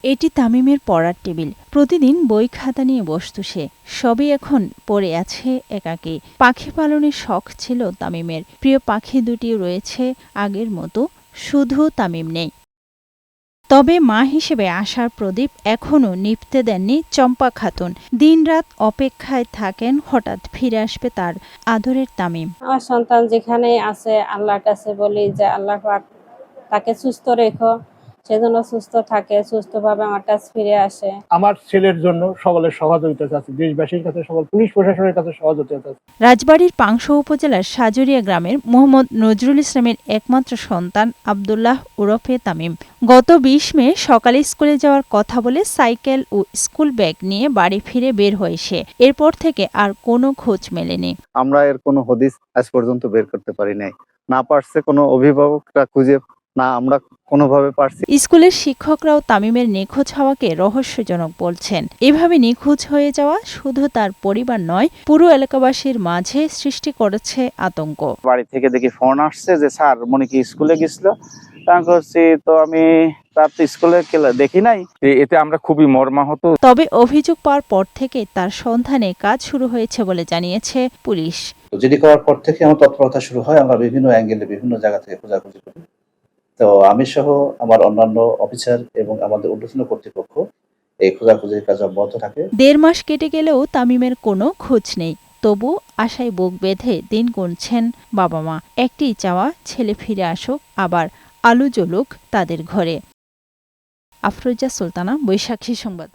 এটি তামিমের পড়ার টেবিল। প্রতিদিন বই খাতা নিয়ে বসত সে। সবই এখন পড়ে আছে একাকী। পাখি পালনের শখ ছিল তামিমের। প্রিয় পাখি দুটি রয়েছে আগের মতো, শুধু তামিম নেই। তবে মা হিসেবে আশার প্রদীপ এখনও নিভতে দেননি চম্পা খাতুন। দিনরাত অপেক্ষায় থাকেন হঠাৎ ফিরে আসবে তার আদরের তামিম। আমার সন্তান যেখানেই আছে আল্লাহর কাছে বলি যে আল্লাহ পাক তাকে সুস্থ রেখো, সেজন্য সুস্থ থাকে, সুস্থভাবে আমার কাছে ফিরে আসে। আমার ছেলের জন্য সকলের সহযোগিতা চাচ্ছি, দেশবাসীর কাছে, সকল পুলিশ প্রশাসনের কাছে সহযোগিতা চাচ্ছি। রাজবাড়ীর পাংশা উপজেলার সাজুরিয়া গ্রামের মোহাম্মদ নজরুল ইসলামের একমাত্র সন্তান আব্দুল্লাহ ওরফে তামিম গত ২০ মে সকালে স্কুলে যাওয়ার কথা বলে সাইকেল ও স্কুল ব্যাগ নিয়ে বাড়ি ফিরে বের হয় সে। এরপর থেকে আর কোনো খোঁজ মেলেনি। আমরা এর কোনো হদিস আজ পর্যন্ত বের করতে পারি নাই। না পারছে কোনো অভিভাবকরা খুঁজে, না আমরা কোনোভাবে পারছি। স্কুলের শিক্ষকরাও তামিমের নিখোঁজ হওয়াকে রহস্যজনক বলছেন। এভাবে নিখোঁজ হয়ে যাওয়া শুধু তার পরিবার নয়, পুরো এলাকাবাসীর মাঝে সৃষ্টি করেছে আতঙ্ক। বাড়ি থেকে দেখি ফোন আসছে যে স্যার মনে কি স্কুলে গেছিল। তো আমি তার তো স্কুলে দেখি নাই। এতে আমরা খুবই মর্মাহত। তবে অভিযোগ পাওয়ার পর থেকে তার সন্ধানে কাজ শুরু হয়েছে বলে জানিয়েছে পুলিশ। জিডি করার পর থেকে আমার তৎপরতা শুরু হয়। আমরা বিভিন্ন অ্যাঙ্গেলে বিভিন্ন জায়গা থেকে খোঁজাখুঁজি করি। তো আমি সহ আমার অন্যান্য অফিসার এবং আমাদের ঊর্ধ্বতন কর্তৃপক্ষ এই খোঁজাখুঁজির কাজ অব্যাহত থাকে। ১.৫ মাস কেটে গেলেও তামিমের কোনো খোঁজ নেই। তবু আশায় বুক বেঁধে দিন গুনছেন বাবা মা। একটিই চাওয়া, ছেলে ফিরে আসুক, আবার আলো জ্বলুক তাদের ঘরে। আফরোজা সুলতানা, বৈশাখী সংবাদ।